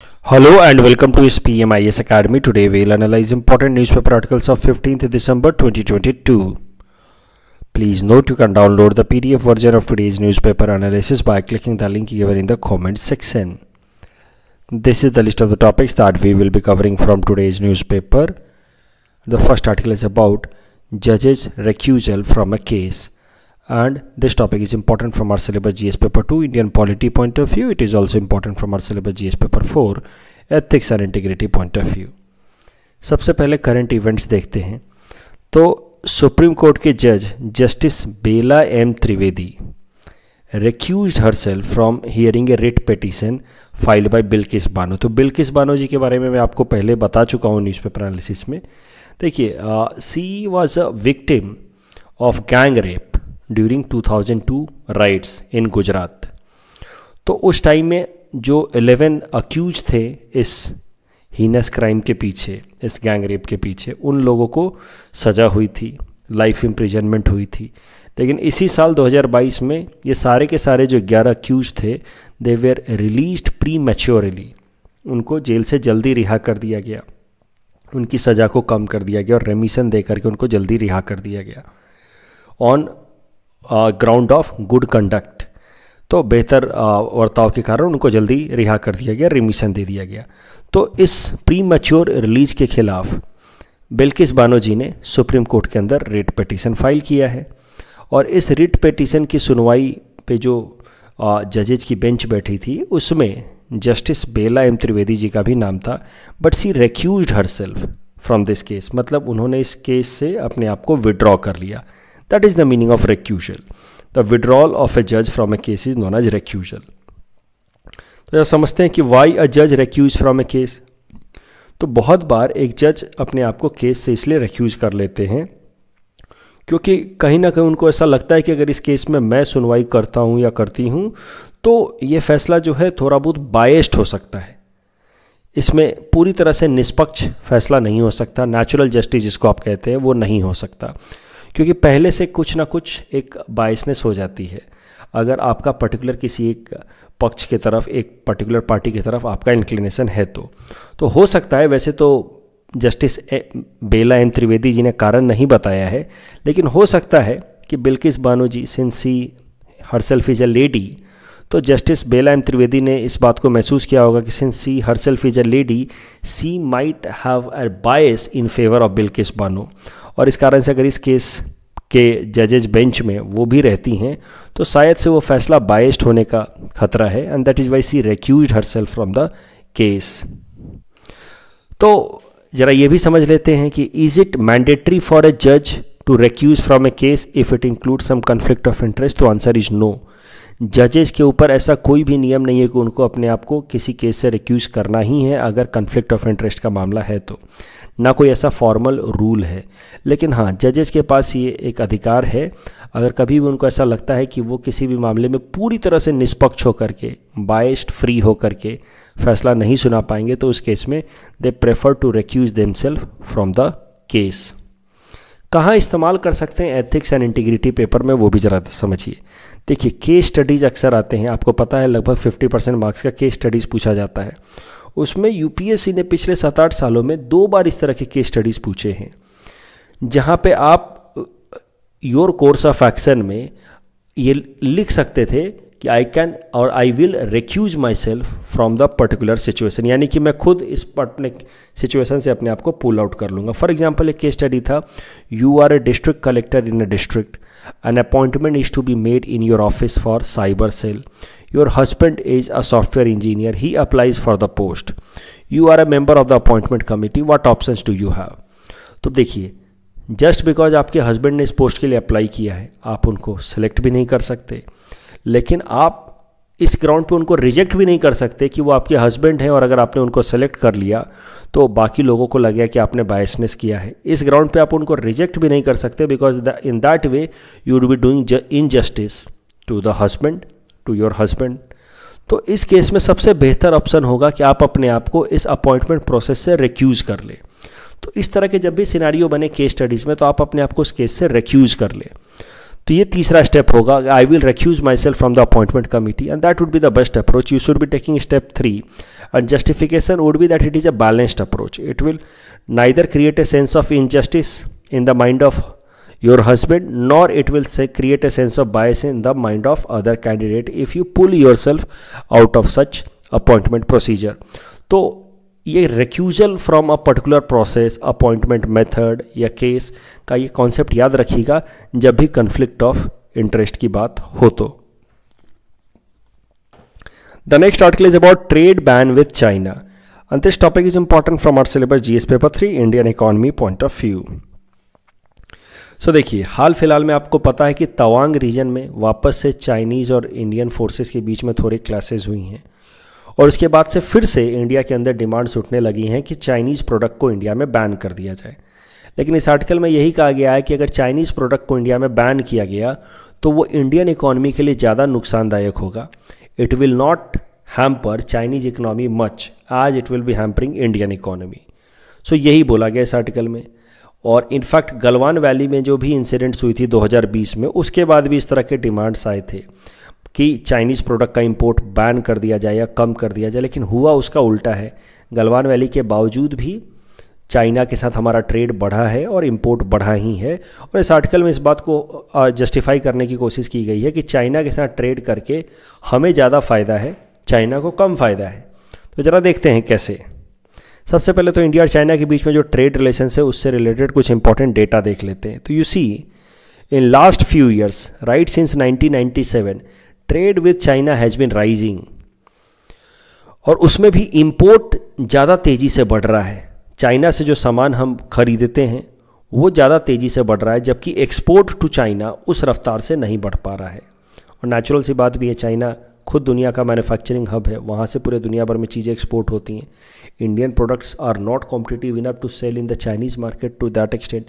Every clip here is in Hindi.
Hello and welcome to SPMIS Academy. Today we'll analyze important newspaper articles of 15th December 2022. Please note you can download the PDF version of today's newspaper analysis by clicking the link given in the comment section. This is the list of the topics that we will be covering from today's newspaper. The first article is about judge's recusal from a case. And this topic is important from our syllabus GS paper 2 Indian polity point of view. It is also important from our syllabus GS paper 4 ethics and integrity point of view. सबसे पहले करंट इवेंट्स देखते हैं. तो सुप्रीम कोर्ट के जज justice Bela M Trivedi recused herself from hearing a writ petition filed by Bilkis Bano. तो बिल्किस बानो जी के बारे में मैं आपको पहले बता चुका हूँ न्यूज़पेपर एनालिसिस में. देखिए, she was a victim of gang rape during 2002 riots in Gujarat. तो उस टाइम में जो 11 अक्यूज थे इस हीनस क्राइम के पीछे, इस गैंग रेप के पीछे, उन लोगों को सज़ा हुई थी, लाइफ इम्प्रिजनमेंट हुई थी. लेकिन इसी साल 2022 में ये सारे के सारे जो 11 अक्यूज थे they were released pre maturely. उनको जेल से जल्दी रिहा कर दिया गया, उनकी सज़ा को कम कर दिया गया और रेमिशन दे करके उनको जल्दी रिहा कर दिया गया on ground of good conduct. तो बेहतर वर्ताव के कारण उनको जल्दी रिहा कर दिया गया, रिमिशन दे दिया गया. तो इस प्री मैच्योर रिलीज के खिलाफ बिल्किस बानो जी ने सुप्रीम कोर्ट के अंदर रिट पिटीशन फाइल किया है. और इस रिट पिटीशन की सुनवाई पे जो जजेज की बेंच बैठी थी उसमें जस्टिस बेला एम त्रिवेदी जी का भी नाम था. But she recused herself from this case, मतलब उन्होंने इस केस से अपने आप को विड्रॉ कर लिया. That is the meaning of recusal. The withdrawal of a judge from a case is known as recusal. तो यह समझते हैं कि why a judge recuse from a case. तो बहुत बार एक जज अपने आप को केस से इसलिए recuse कर लेते हैं क्योंकि कहीं ना कहीं उनको ऐसा लगता है कि अगर इस केस में मैं सुनवाई करता हूँ या करती हूँ तो ये फैसला जो है थोड़ा बहुत बायस्ड हो सकता है, इसमें पूरी तरह से निष्पक्ष फैसला नहीं हो सकता, नेचुरल जस्टिस जिसको आप कहते हैं वो नहीं हो सकता, क्योंकि पहले से कुछ ना कुछ एक बायसनेस हो जाती है. अगर आपका पर्टिकुलर किसी एक पक्ष के तरफ, एक पर्टिकुलर पार्टी की तरफ आपका इंक्लिनेशन है तो हो सकता है. वैसे तो जस्टिस बेला एम त्रिवेदी जी ने कारण नहीं बताया है, लेकिन हो सकता है कि Bilkis Bano ji since she herself is a lady, तो जस्टिस बेला एम त्रिवेदी ने इस बात को महसूस किया होगा कि since she herself is a lady she might have a bias in favour of Bilkis Bano. और इस कारण से अगर इस केस के जजेज बेंच में वो भी रहती हैं तो शायद से वो फैसला बायस्ड होने का खतरा है. And that is why she recused herself from the case. तो ज़रा ये भी समझ लेते हैं कि is it mandatory for a जज to recuse from a case if it include some conflict of interest. तो आंसर इज़ नो. जजेस के ऊपर ऐसा कोई भी नियम नहीं है कि उनको अपने आप को किसी केस से रिक्यूज़ करना ही है अगर कन्फ्लिक्ट ऑफ इंटरेस्ट का मामला है तो. ना कोई ऐसा फॉर्मल रूल है, लेकिन हाँ जजेस के पास ये एक अधिकार है. अगर कभी भी उनको ऐसा लगता है कि वो किसी भी मामले में पूरी तरह से निष्पक्ष होकर के, बायस्ड फ्री होकर के फैसला नहीं सुना पाएंगे तो उस केस में they prefer to recuse themselves from the case. कहाँ इस्तेमाल कर सकते हैं एथिक्स एंड इंटीग्रिटी पेपर में, वो भी ज़रा समझिए. देखिए, केस स्टडीज़ अक्सर आते हैं, आपको पता है लगभग 50% मार्क्स का केस स्टडीज़ पूछा जाता है. उसमें यूपीएससी ने पिछले 7-8 सालों में 2 बार इस तरह के केस स्टडीज़ पूछे हैं, जहाँ पे आप योर कोर्स ऑफ एक्शन में ये लिख सकते थे कि आई कैन और I will recuse my self from the particular situation, यानी कि मैं खुद इस अपने सिचुएशन से अपने आप को पुल आउट कर लूँगा. फॉर एग्जाम्पल एक केस स्टडी था, you are a district collector in a district, an appointment is to be made in your office for cyber cell. Your husband is a software engineer, he applies for the post. You are a member of the appointment committee, what options do you have. तो देखिए, जस्ट बिकॉज आपके हस्बैंड ने इस पोस्ट के लिए अप्लाई किया है आप उनको सेलेक्ट भी नहीं कर सकते, लेकिन आप इस ग्राउंड पे उनको रिजेक्ट भी नहीं कर सकते कि वो आपके हस्बैंड हैं और अगर आपने उनको सेलेक्ट कर लिया तो बाकी लोगों को लगेगा कि आपने बायसनेस किया है. इस ग्राउंड पे आप उनको रिजेक्ट भी नहीं कर सकते because in that way you would be doing injustice to the husband, to your husband. तो इस केस में सबसे बेहतर ऑप्शन होगा कि आप अपने आप को इस अपॉइंटमेंट प्रोसेस से recuse कर ले. तो इस तरह के जब भी सिनेरियो बने केस स्टडीज़ में तो आप अपने आप को उस केस से recuse कर ले. तो ये तीसरा स्टेप होगा, I will recuse my self from the appointment committee and that would be the best approach. You should be taking step 3 and justification would be that it is a balanced approach. It will neither create a sense of injustice in the mind of your husband nor it will say create a sense of bias in the mind of other candidate if you pull yourself out of such appointment procedure. तो ये recusal from a particular process, appointment method या केस का ये कॉन्सेप्ट याद रखिएगा जब भी conflict of interest की बात हो. तो the next article is about trade ban with China and this topic is important from our syllabus GS paper 3 Indian economy point of view. सो देखिए, हाल फिलहाल में आपको पता है कि तवांग रीजन में वापस से चाइनीज़ और इंडियन फोर्सेस के बीच में थोड़ी क्लैशेस हुई हैं और उसके बाद से फिर से इंडिया के अंदर डिमांड्स उठने लगी हैं कि चाइनीज़ प्रोडक्ट को इंडिया में बैन कर दिया जाए. लेकिन इस आर्टिकल में यही कहा गया है कि अगर चाइनीज़ प्रोडक्ट को इंडिया में बैन किया गया तो वो इंडियन इकॉनमी के लिए ज़्यादा नुकसानदायक होगा. It will not hamper Chinese economy much आज it will be hampering Indian economy. So यही बोला गया इस आर्टिकल में. और इनफैक्ट गलवान वैली में जो भी इंसिडेंट्स हुई थी 2020 में, उसके बाद भी इस तरह के डिमांड्स आए थे कि चाइनीज़ प्रोडक्ट का इंपोर्ट बैन कर दिया जाए या कम कर दिया जाए. लेकिन हुआ उसका उल्टा है. गलवान वैली के बावजूद भी चाइना के साथ हमारा ट्रेड बढ़ा है और इंपोर्ट बढ़ा ही है. और इस आर्टिकल में इस बात को जस्टिफाई करने की कोशिश की गई है कि चाइना के साथ ट्रेड करके हमें ज़्यादा फ़ायदा है, चाइना को कम फ़ायदा है. तो ज़रा देखते हैं कैसे. सबसे पहले तो इंडिया और चाइना के बीच में जो ट्रेड रिलेशन है उससे रिलेटेड कुछ इंपॉर्टेंट डेटा देख लेते हैं. तो you see in last few years right since 1997 trade with China has been rising और उसमें भी इंपोर्ट ज़्यादा तेज़ी से बढ़ रहा है. चाइना से जो सामान हम खरीदते हैं वो ज़्यादा तेज़ी से बढ़ रहा है जबकि एक्सपोर्ट टू चाइना उस रफ्तार से नहीं बढ़ पा रहा है. और नेचुरल सी बात भी है, चाइना खुद दुनिया का मैन्युफैक्चरिंग हब है, वहाँ से पूरे दुनिया भर में चीज़ें एक्सपोर्ट होती हैं. Indian products are not competitive enough to sell in the Chinese market to that extent.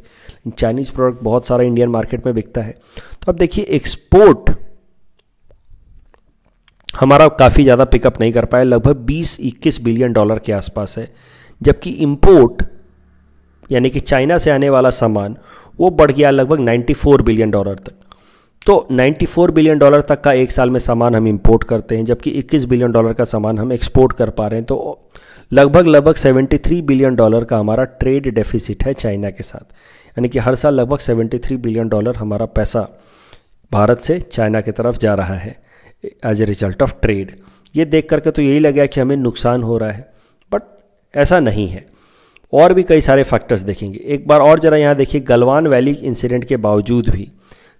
Chinese product बहुत सारा इंडियन मार्केट में बिकता है. तो अब देखिए, एक्सपोर्ट हमारा काफ़ी ज़्यादा पिकअप नहीं कर पाया, लगभग 20-21 बिलियन डॉलर के आसपास है. जबकि इंपोर्ट यानी कि चाइना से आने वाला सामान वो बढ़ गया लगभग 94 बिलियन डॉलर तक. तो 94 बिलियन डॉलर तक का एक साल में सामान हम इंपोर्ट करते हैं जबकि 21 बिलियन डॉलर का सामान हम एक्सपोर्ट कर पा रहे हैं. तो लगभग 73 बिलियन डॉलर का हमारा ट्रेड डेफिसिट है चाइना के साथ. यानी कि हर साल लगभग 73 बिलियन डॉलर हमारा पैसा भारत से चाइना की तरफ जा रहा है as a result of trade. ये देख करके तो यही लगा कि हमें नुकसान हो रहा है, बट ऐसा नहीं है. और भी कई सारे फैक्टर्स देखेंगे. एक बार और ज़रा यहाँ देखिए, गलवान वैली इंसिडेंट के बावजूद भी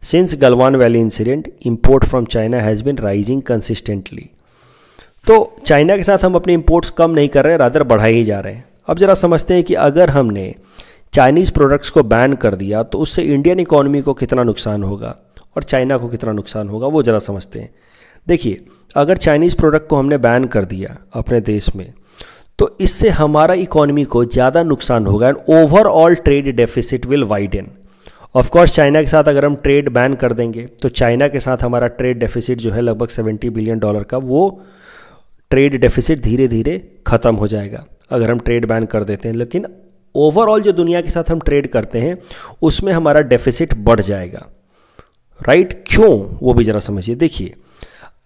since Galwan valley incident import from China has been rising consistently. तो चाइना के साथ हम अपने इंपोर्ट्स कम नहीं कर रहे, रादर बढ़ाए ही जा रहे हैं. अब ज़रा समझते हैं कि अगर हमने चाइनीज़ प्रोडक्ट्स को बैन कर दिया तो उससे इंडियन इकॉनमी को कितना नुकसान होगा और चाइना को कितना नुकसान होगा, वो ज़रा समझते हैं. देखिए, अगर चाइनीज़ प्रोडक्ट को हमने बैन कर दिया अपने देश में तो इससे हमारा इकॉनमी को ज़्यादा नुकसान होगा and overall trade deficit will widen. Of course China के साथ अगर हम ट्रेड बैन कर देंगे तो चाइना के साथ हमारा ट्रेड डेफिसिट जो है लगभग 70 बिलियन डॉलर का, वो ट्रेड डेफिसिट धीरे धीरे ख़त्म हो जाएगा अगर हम ट्रेड बैन कर देते हैं. लेकिन ओवरऑल जो दुनिया के साथ हम ट्रेड करते हैं उसमें हमारा डेफिसिट बढ़ जाएगा. राइट? क्यों, वो भी ज़रा समझिए. देखिए,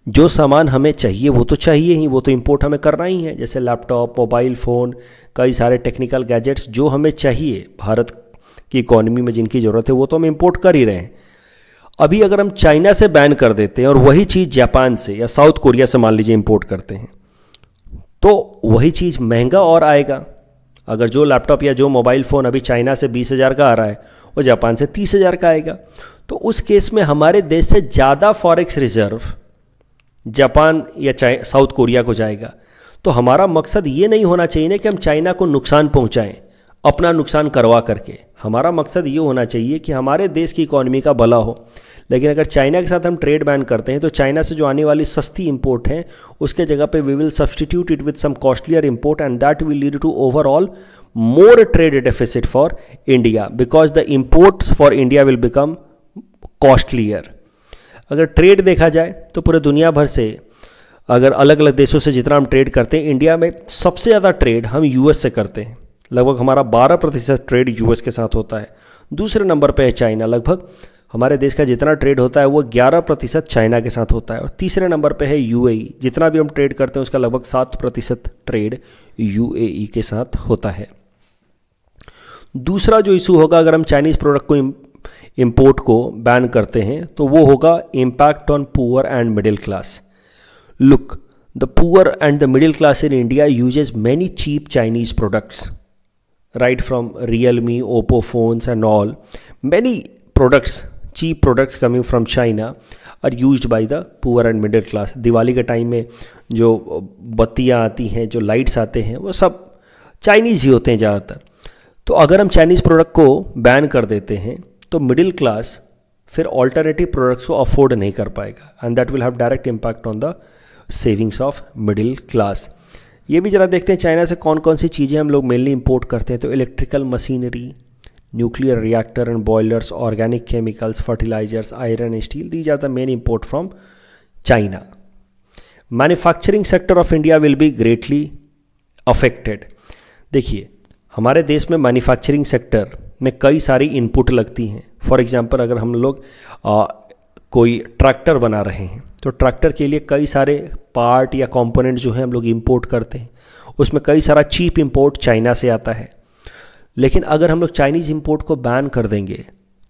जो सामान हमें चाहिए वो तो चाहिए ही, वो तो इंपोर्ट हमें करना ही है. जैसे लैपटॉप, मोबाइल फ़ोन, कई सारे टेक्निकल गैजेट्स जो हमें चाहिए भारत की इकॉनमी में जिनकी ज़रूरत है वो तो हम इंपोर्ट कर ही रहे हैं. अभी अगर हम चाइना से बैन कर देते हैं और वही चीज़ जापान से या साउथ कोरिया से मान लीजिए इंपोर्ट करते हैं तो वही चीज़ महंगा और आएगा. अगर जो लैपटॉप या जो मोबाइल फ़ोन अभी चाइना से 20,000 का आ रहा है वो जापान से 30,000 का आएगा. तो उस केस में हमारे देश से ज़्यादा फॉरेक्स रिजर्व जापान या साउथ कोरिया को जाएगा. तो हमारा मकसद ये नहीं होना चाहिए ना कि हम चाइना को नुकसान पहुंचाएं अपना नुकसान करवा करके. हमारा मकसद ये होना चाहिए कि हमारे देश की इकॉनमी का भला हो. लेकिन अगर चाइना के साथ हम ट्रेड बैन करते हैं तो चाइना से जो आने वाली सस्ती इंपोर्ट है उसके जगह पे we will substitute it with some costlier import and that will lead to overall more trade deficit for India because the imports for India will become costlier. अगर ट्रेड देखा जाए तो पूरे दुनिया भर से अगर अलग अलग देशों से जितना हम ट्रेड करते हैं, इंडिया में सबसे ज़्यादा ट्रेड हम यूएस से करते हैं. लगभग हमारा 12% ट्रेड यूएस के साथ होता है. दूसरे नंबर पे है चाइना, लगभग हमारे देश का जितना ट्रेड होता है वो 11% चाइना के साथ होता है। और तीसरे नंबर पे है यूएई, जितना भी हम ट्रेड करते हैं उसका लगभग 7% ट्रेड यूएई के साथ होता है। दूसरा जो इशू होगा अगर हम चाइनीज़ प्रोडक्ट को इंपोर्ट को बैन करते हैं तो वो होगा impact on poor and middle class. Look, the poor and the middle class in India uses many cheap Chinese products, right from Realme, Oppo phones and all. Many products, cheap products coming from China are used by the poor and middle class. Diwali के टाइम में जो बत्तियाँ आती हैं, जो लाइट्स आते हैं, वो सब चाइनीज़ ही होते हैं ज़्यादातर। तो अगर हम चाइनीज़ प्रोडक्ट को बैन कर देते हैं तो मिडिल क्लास फिर ऑल्टरनेटिव प्रोडक्ट्स को अफोर्ड नहीं कर पाएगा, and that will have direct impact on the savings of middle class. ये भी ज़रा देखते हैं चाइना से कौन कौन सी चीज़ें हम लोग मेनली इंपोर्ट करते हैं। तो electrical machinery, nuclear reactor and boilers, organic chemicals, fertilizers, iron, steel, these are the main import from China. Manufacturing sector of India will be greatly affected. देखिए, हमारे देश में मैन्युफैक्चरिंग सेक्टर में कई सारी इनपुट लगती हैं। फॉर एग्जांपल अगर हम लोग कोई ट्रैक्टर बना रहे हैं तो ट्रैक्टर के लिए कई सारे पार्ट या कंपोनेंट जो है हम लोग इंपोर्ट करते हैं, उसमें कई सारा चीप इंपोर्ट चाइना से आता है। लेकिन अगर हम लोग चाइनीज़ इंपोर्ट को बैन कर देंगे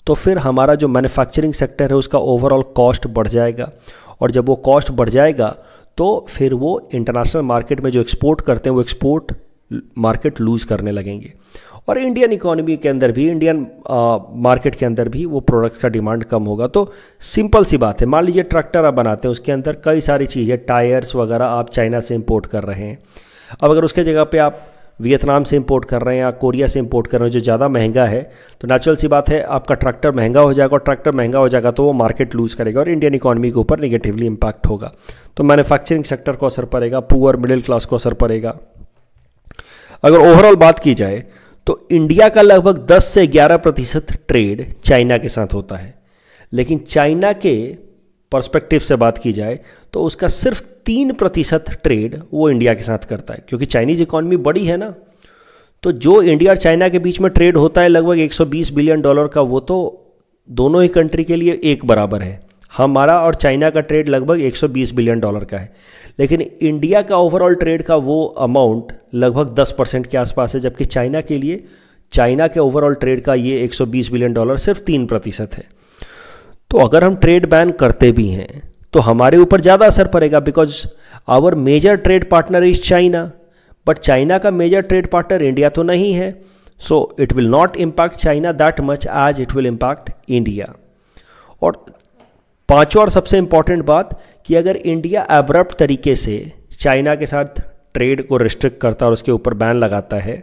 तो फिर हमारा जो मैन्युफैक्चरिंग सेक्टर है उसका ओवरऑल कॉस्ट बढ़ जाएगा, और जब वो कॉस्ट बढ़ जाएगा तो फिर वो इंटरनेशनल मार्केट में जो एक्सपोर्ट करते हैं वो एक्सपोर्ट मार्केट लूज़ करने लगेंगे, और इंडियन इकोनॉमी के अंदर भी, इंडियन मार्केट के अंदर भी वो प्रोडक्ट्स का डिमांड कम होगा। तो सिंपल सी बात है, मान लीजिए ट्रैक्टर आप बनाते हैं, उसके अंदर कई सारी चीज़ें, टायर्स वगैरह आप चाइना से इंपोर्ट कर रहे हैं। अब अगर उसके जगह पे आप वियतनाम से इंपोर्ट कर रहे हैं या कोरिया से इंपोर्ट कर रहे हैं जो ज़्यादा महंगा है, तो नेचुरल सी बात है आपका ट्रैक्टर महंगा हो जाएगा, और ट्रैक्टर महंगा हो जाएगा तो वो मार्केट लूज़ करेगा और इंडियन इकोनॉमी के ऊपर निगेटिवली इम्पैक्ट होगा। तो मैन्युफैक्चरिंग सेक्टर को असर पड़ेगा, पुअर मिडिल क्लास को असर पड़ेगा। अगर ओवरऑल बात की जाए तो इंडिया का लगभग 10 से 11% ट्रेड चाइना के साथ होता है, लेकिन चाइना के पर्सपेक्टिव से बात की जाए तो उसका सिर्फ 3% ट्रेड वो इंडिया के साथ करता है, क्योंकि चाइनीज़ इकॉनमी बड़ी है ना। तो जो इंडिया और चाइना के बीच में ट्रेड होता है लगभग $120 बिलियन का, वो तो दोनों ही कंट्री के लिए एक बराबर है। हमारा और चाइना का ट्रेड लगभग $120 बिलियन का है, लेकिन इंडिया का ओवरऑल ट्रेड का वो अमाउंट लगभग 10% के आसपास है, जबकि चाइना के लिए, चाइना के ओवरऑल ट्रेड का ये $120 बिलियन सिर्फ 3% है। तो अगर हम ट्रेड बैन करते भी हैं तो हमारे ऊपर ज़्यादा असर पड़ेगा, because our major trade partner is China, but China का मेजर ट्रेड पार्टनर इंडिया तो नहीं है। So it will not impact China that much as it will impact India. और पांचवा और सबसे इंपॉर्टेंट बात कि अगर इंडिया एब्रप्ट तरीके से चाइना के साथ ट्रेड को रिस्ट्रिक्ट करता है और उसके ऊपर बैन लगाता है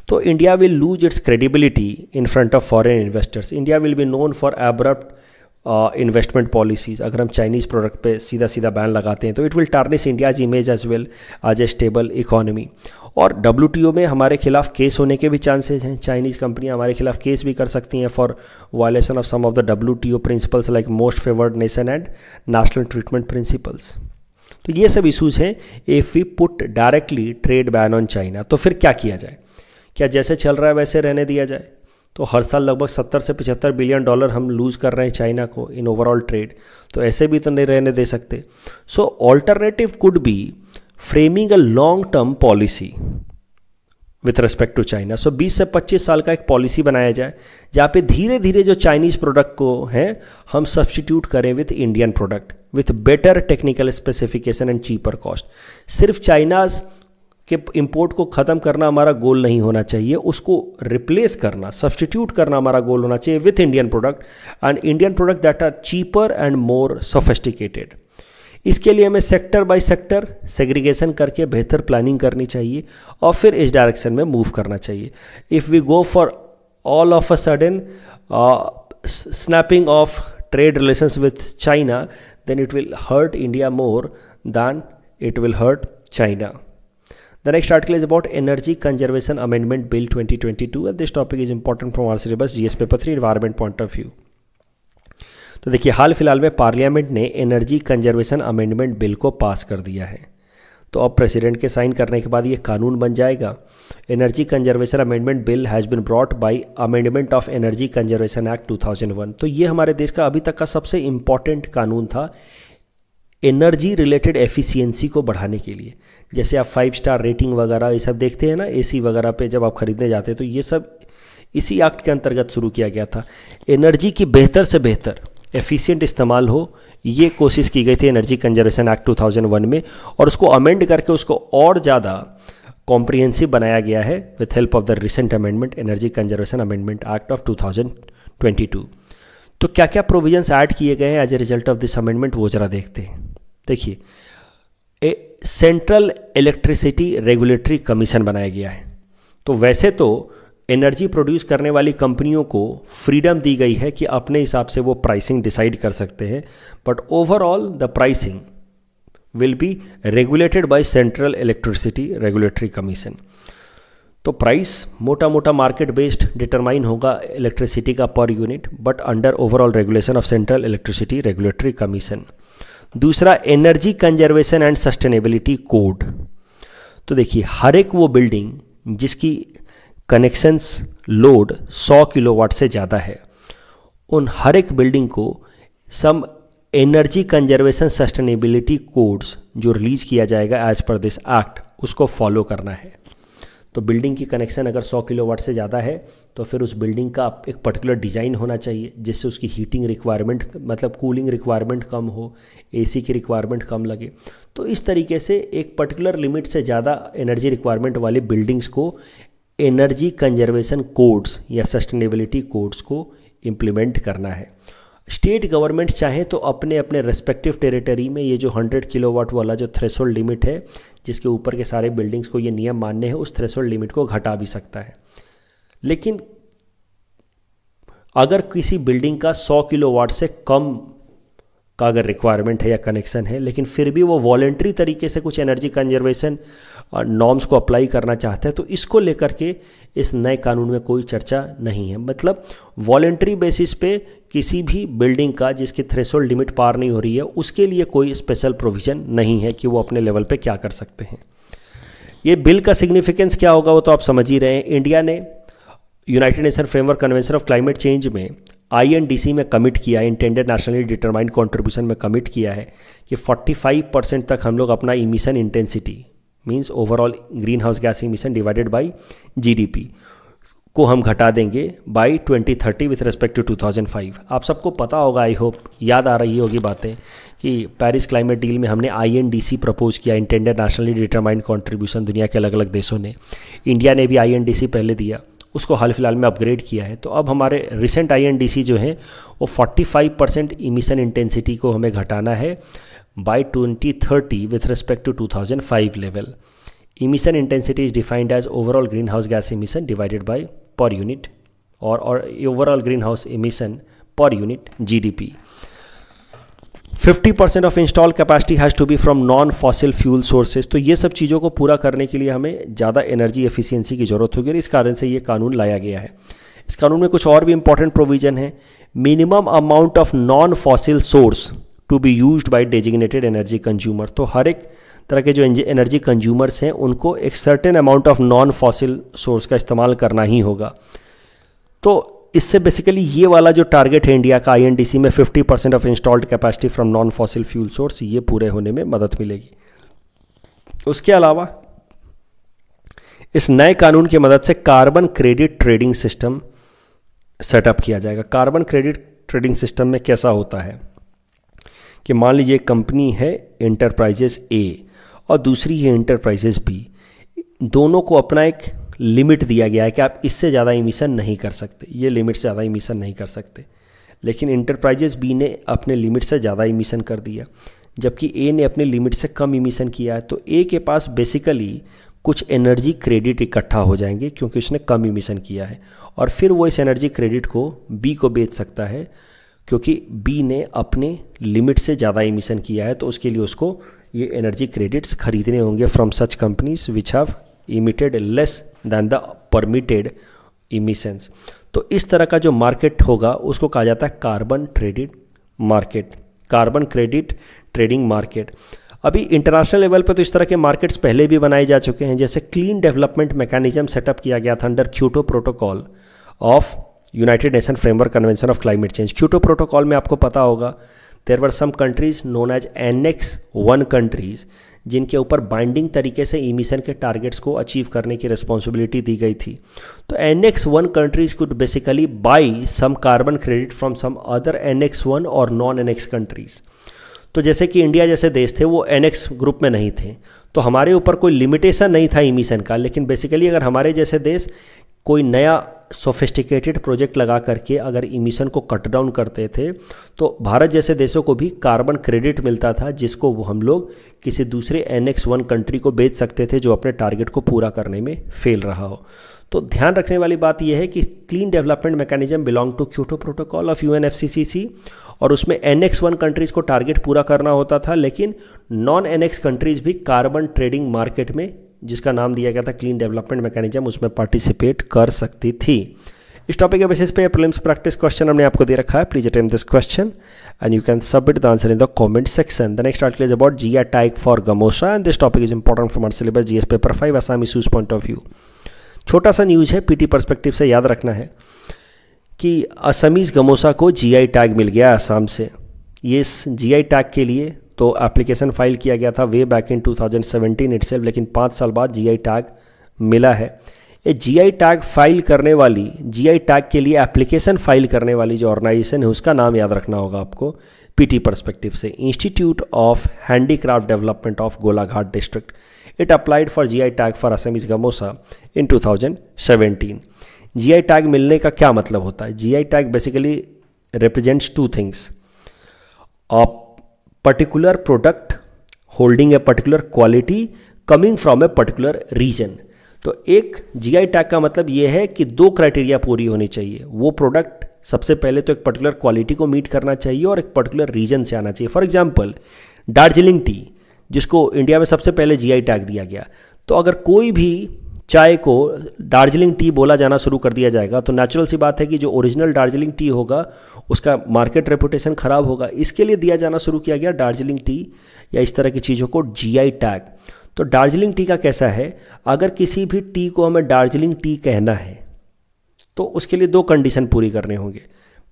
तो India will lose its credibility in front of foreign investors. India will be known for abrupt investment policies. अगर हम चाइनीज़ प्रोडक्ट पे सीधा सीधा बैन लगाते हैं तो it will tarnish India's image as well as a stable economy. और WTO में हमारे खिलाफ केस होने के भी चांसेस हैं। चाइनीज़ कंपनियां हमारे खिलाफ केस भी कर सकती हैं for violation of some of the WTO principles like most favoured nation and national treatment principles. तो ये सब इशूज़ हैं if we put directly trade ban on China. तो फिर क्या किया जाए? क्या जैसे चल रहा है वैसे रहने दिया जाए? तो हर साल लगभग 70 से 75 बिलियन डॉलर हम लूज़ कर रहे हैं चाइना को इन ओवरऑल ट्रेड, तो ऐसे भी तो नहीं रहने दे सकते। So alternative could be framing a long term policy with respect to China. So 20 से 25 साल का एक पॉलिसी बनाया जाए जहाँ पे धीरे धीरे जो चाइनीज़ प्रोडक्ट को हैं हम सब्सटीट्यूट करें with Indian product with better technical specification and cheaper cost. सिर्फ चाइना के इंपोर्ट को ख़त्म करना हमारा गोल नहीं होना चाहिए, उसको रिप्लेस करना, सब्सटीट्यूट करना हमारा गोल होना चाहिए with Indian product and Indian product that are cheaper and more sophisticated. इसके लिए हमें सेक्टर बाय सेक्टर सेग्रीगेशन करके बेहतर प्लानिंग करनी चाहिए और फिर इस डायरेक्शन में मूव करना चाहिए। If we go for all of a sudden snapping of trade relations with China, then it will hurt India more than it will hurt China. The next article is about Energy Conservation Amendment Bill 2022 and this topic is important from our syllabus GS paper 3 environment point of view. तो देखिए हाल फिलहाल में पार्लियामेंट ने एनर्जी कंजर्वेशन अमेंडमेंट बिल को पास कर दिया है। तो अब प्रेसिडेंट के साइन करने के बाद ये कानून बन जाएगा। Energy conservation amendment bill has been brought by amendment of energy conservation act 2001। तो ये हमारे देश का अभी तक का सबसे इम्पॉर्टेंट कानून था एनर्जी रिलेटेड एफिशिएंसी को बढ़ाने के लिए। जैसे आप 5 स्टार रेटिंग वगैरह ये सब देखते हैं ना, एसी वगैरह पे जब आप खरीदने जाते हैं, तो ये सब इसी एक्ट के अंतर्गत शुरू किया गया था। एनर्जी की बेहतर से बेहतर एफिशिएंट इस्तेमाल हो, ये कोशिश की गई थी एनर्जी कंजर्वेशन एक्ट 2001 में, और उसको अमेंड करके उसको और ज़्यादा कॉम्प्रिहेंसिव बनाया गया है with help of the recent amendment energy conservation amendment act of 2022। तो क्या क्या प्रोविजंस ऐड किए गए हैं as a result of this amendment, वो जरा देखते हैं। देखिए, a central electricity regulatory commission बनाया गया है। तो वैसे तो एनर्जी प्रोड्यूस करने वाली कंपनियों को फ्रीडम दी गई है कि अपने हिसाब से वो प्राइसिंग डिसाइड कर सकते हैं, but overall the pricing will be regulated by central electricity regulatory commission. तो प्राइस मोटा मोटा मार्केट बेस्ड डिटरमाइन होगा इलेक्ट्रिसिटी का per unit, but under overall regulation of central electricity regulatory commission. दूसरा, energy conservation and sustainability code. तो देखिए, हर एक वो बिल्डिंग जिसकी कनेक्शंस लोड 100 किलोवाट से ज़्यादा है, उन हर एक बिल्डिंग को some energy conservation sustainability codes जो रिलीज़ किया जाएगा एज पर दिस एक्ट, उसको फॉलो करना है। तो बिल्डिंग की कनेक्शन अगर 100 किलोवाट से ज़्यादा है तो फिर उस बिल्डिंग का एक पर्टिकुलर डिज़ाइन होना चाहिए जिससे उसकी हीटिंग रिक्वायरमेंट, मतलब कूलिंग रिक्वायरमेंट कम हो, एसी की रिक्वायरमेंट कम लगे। तो इस तरीके से एक पर्टिकुलर लिमिट से ज़्यादा एनर्जी रिक्वायरमेंट वाली बिल्डिंग्स को एनर्जी कंजर्वेशन कोड्स या सस्टेनेबिलिटी कोड्स को इम्प्लीमेंट करना है। स्टेट गवर्नमेंट्स चाहें तो अपने अपने रेस्पेक्टिव टेरिटरी में ये जो 100 किलोवाट वाला जो थ्रेशोल्ड लिमिट है, जिसके ऊपर के सारे बिल्डिंग्स को ये नियम मानने हैं, उस थ्रेशोल्ड लिमिट को घटा भी सकता है। लेकिन अगर किसी बिल्डिंग का 100 किलोवाट से कम का अगर रिक्वायरमेंट है या कनेक्शन है, लेकिन फिर भी वो वॉलेंट्री तरीके से कुछ एनर्जी कंजर्वेशन नॉर्म्स को अप्लाई करना चाहता है, तो इसको लेकर के इस नए कानून में कोई चर्चा नहीं है। मतलब वॉलेंट्री बेसिस पे किसी भी बिल्डिंग का जिसकी थ्रेशोल्ड लिमिट पार नहीं हो रही है, उसके लिए कोई स्पेशल प्रोविज़न नहीं है कि वो अपने लेवल पे क्या कर सकते हैं। ये बिल का सिग्निफिकेंस क्या होगा वो तो आप समझ ही रहे हैं। इंडिया ने United Nation framework convention of climate change में INDC में कमिट किया है, इंटेंडेड नेशनली डिटरमाइंड कंट्रीब्यूशन में कमिट किया है कि 45% तक हम लोग अपना emission intensity means overall green house gas emission divided bye GDP को हम घटा देंगे बाय 2030 विथ रिस्पेक्ट टू 2005। आप सबको पता होगा, आई होप याद आ रही होगी बातें, कि पेरिस क्लाइमेट डील में हमने INDC प्रपोज किया, इंटेंडेड नेशनली डिटरमाइंड कंट्रीब्यूशन, दुनिया के अलग अलग देशों ने। इंडिया ने भी INDC पहले दिया, उसको हाल फिलहाल में अपग्रेड किया है। तो अब हमारे रिसेंट INDC जो है वो 45% इमिशन इंटेंसिटी को हमें घटाना है by 2030 with respect to 2005 level. Emission intensity is defined as overall green house gas emission divided by per unit और overall green house emission per unit GDP। 50% of install capacity has to be from non fossil fuel sources. तो ये सब चीज़ों को पूरा करने के लिए हमें ज़्यादा एनर्जी एफिशिएंसी की ज़रूरत होगी और इस कारण से ये कानून लाया गया है। इस कानून में कुछ और भी इंपॉर्टेंट प्रोविजन है। Minimum amount of non fossil source to be used by designated energy consumer. तो हर एक तरह के जो एनर्जी कंज्यूमर्स हैं उनको एक certain amount of non fossil source का इस्तेमाल करना ही होगा। तो इससे बेसिकली ये वाला जो टारगेट है इंडिया का INDC में 50% of installed capacity from non fossil fuel source, ये पूरे होने में मदद मिलेगी। उसके अलावा इस नए कानून की मदद से carbon credit trading system setup किया जाएगा। कार्बन क्रेडिट ट्रेडिंग सिस्टम में कैसा होता है कि मान लीजिए कंपनी है इंटरप्राइजेस A और दूसरी है इंटरप्राइजेस B, दोनों को अपना एक लिमिट दिया गया है कि आप इससे ज़्यादा इमिशन नहीं कर सकते, ये लिमिट से ज़्यादा इमिशन नहीं कर सकते। लेकिन इंटरप्राइजेस B ने अपने लिमिट से ज़्यादा इमिशन कर दिया, जबकि A ने अपने लिमिट से कम इमिशन किया है। तो A के पास बेसिकली कुछ एनर्जी क्रेडिट इकट्ठा हो जाएंगे क्योंकि उसने कम इमिशन किया है, और फिर वो इस एनर्जी क्रेडिट को B को बेच सकता है क्योंकि B ने अपने लिमिट से ज़्यादा इमिशन किया है। तो उसके लिए उसको ये एनर्जी क्रेडिट्स खरीदने होंगे from such companies which have emitted less than the permitted emissions. तो इस तरह का जो मार्केट होगा उसको कहा जाता है carbon credit market, carbon credit trading market. अभी इंटरनेशनल लेवल पे तो इस तरह के मार्केट्स पहले भी बनाए जा चुके हैं, जैसे क्लीन डेवलपमेंट मैकेनिज्म सेटअप किया गया था under Kyoto protocol of United Nation framework convention of climate change. Kyoto protocol में आपको पता होगा there were some countries known as annex 1 countries, जिनके ऊपर बाइंडिंग तरीके से इमिशन के टारगेट्स को अचीव करने की रिस्पॉन्सिबिलिटी दी गई थी। तो annex 1 countries could basically buy some carbon credit from some other annex 1 और नॉन एनेक्स कंट्रीज। तो जैसे कि इंडिया जैसे देश थे वो एनेक्स ग्रुप में नहीं थे, तो हमारे ऊपर कोई लिमिटेशन नहीं था इमिशन का, लेकिन बेसिकली अगर हमारे जैसे देश कोई नया सोफिस्टिकेटेड प्रोजेक्ट लगा करके अगर इमिशन को कट डाउन करते थे तो भारत जैसे देशों को भी कार्बन क्रेडिट मिलता था, जिसको वो हम लोग किसी दूसरे एनेक्स 1 कंट्री को बेच सकते थे जो अपने टारगेट को पूरा करने में फेल रहा हो। तो ध्यान रखने वाली बात यह है कि clean development mechanism belong to Kyoto protocol of UNFCCC, और उसमें एनेक्स 1 कंट्रीज़ को टारगेट पूरा करना होता था, लेकिन नॉन एनेक्स कंट्रीज़ भी कार्बन ट्रेडिंग मार्केट में, जिसका नाम दिया गया था क्लीन डेवलपमेंट मैकेनिज्म, उसमें पार्टिसिपेट कर सकती थी। इस टॉपिक के बेसिस पे प्रीलिम्स प्रैक्टिस क्वेश्चन हमने आपको दे रखा है। Please attempt this question and you can submit the answer in the comment section. The next article is about GI tag for gamosa and this topic is important from our syllabus GS paper 5 Assam issues point of view. छोटा सा न्यूज़ है, पीटी पर्सपेक्टिव से याद रखना है कि असमीज गमोसा को GI टैग मिल गया असम से। ये इस GI टैग के लिए तो एप्लीकेशन फाइल किया गया था वे बैक इन 2017 इटसेल्फ, लेकिन 5 साल बाद GI टैग मिला है। ये GI टैग फाइल करने वाली, GI टैग के लिए एप्लीकेशन फाइल करने वाली जो ऑर्गेनाइजेशन है उसका नाम याद रखना होगा आपको पीटी पर्सपेक्टिव से, institute of handicraft development of Golaghat district. It applied for GI tag for Assamese gamosa in 2017। GI tag मिलने का क्या मतलब होता है? GI tag basically represents 2 things, a particular product holding a particular quality coming from a particular region. तो एक GI टैग का मतलब ये है कि 2 क्राइटेरिया पूरी होनी चाहिए। वो प्रोडक्ट सबसे पहले तो एक पर्टिकुलर क्वालिटी को मीट करना चाहिए और एक पर्टिकुलर रीजन से आना चाहिए। फॉर एग्जांपल दार्जिलिंग टी, जिसको इंडिया में सबसे पहले GI टैग दिया गया, तो अगर कोई भी चाय को दार्जिलिंग टी बोला जाना शुरू कर दिया जाएगा तो नेचुरल सी बात है कि जो ओरिजिनल दार्जिलिंग टी होगा उसका मार्केट रेपुटेशन खराब होगा। इसके लिए दिया जाना शुरू किया गया दार्जिलिंग टी या इस तरह की चीज़ों को GI टैग। तो दार्जिलिंग टी का कैसा है, अगर किसी भी टी को हमें दार्जिलिंग टी कहना है तो उसके लिए 2 कंडीशन पूरी करने होंगे।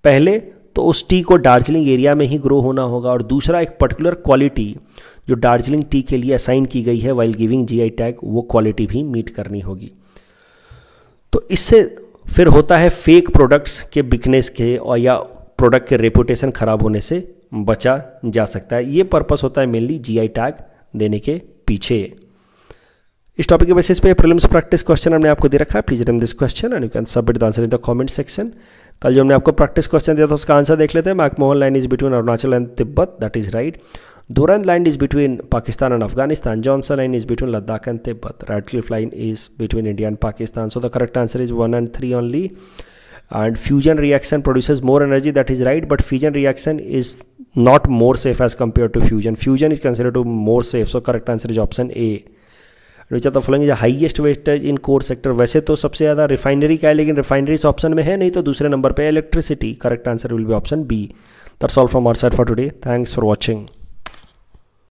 पहले तो उस टी को दार्जिलिंग एरिया में ही ग्रो होना होगा, और दूसरा एक पर्टिकुलर क्वालिटी जो दार्जिलिंग टी के लिए असाइन की गई है वाइल गिविंग GI टैग, वो क्वालिटी भी मीट करनी होगी। तो इससे फिर होता है फेक प्रोडक्ट्स के बिकनेस के और या प्रोडक्ट के रेपुटेशन खराब होने से बचा जा सकता है। ये पर्पस होता है मेनली GI टैग देने के पीछे। इस टॉपिक के बेसिस पे प्रीलिम्स प्रैक्टिस क्वेश्चन हमने आपको दे रखा है। Please attempt this question and you can submit the answer in the comment section. कल जो हमने आपको प्रैक्टिस क्वेश्चन दिया था उसका आंसर देख लेते हैं। McMahon line is between Arunachal and Tibet, that is right. Durand line is between Pakistan and Afghanistan. Johnson line is between Ladakh and Tibet. Radcliffe line is between India and Pakistan. So the correct answer is 1 and 3 only. And fusion reaction produces more energy, that is right, but fission reaction is not more safe as compared to fusion. Fusion is considered to more safe. So correct answer is option A. Which of the following is the highest wastage in core sector? वैसे तो सबसे ज़्यादा रिफाइनरी का है, लेकिन रिफाइनरी इस ऑप्शन में है नहीं, तो दूसरे नंबर पे electricity. Correct answer will be option B. That's all from our side for today. Thanks for watching.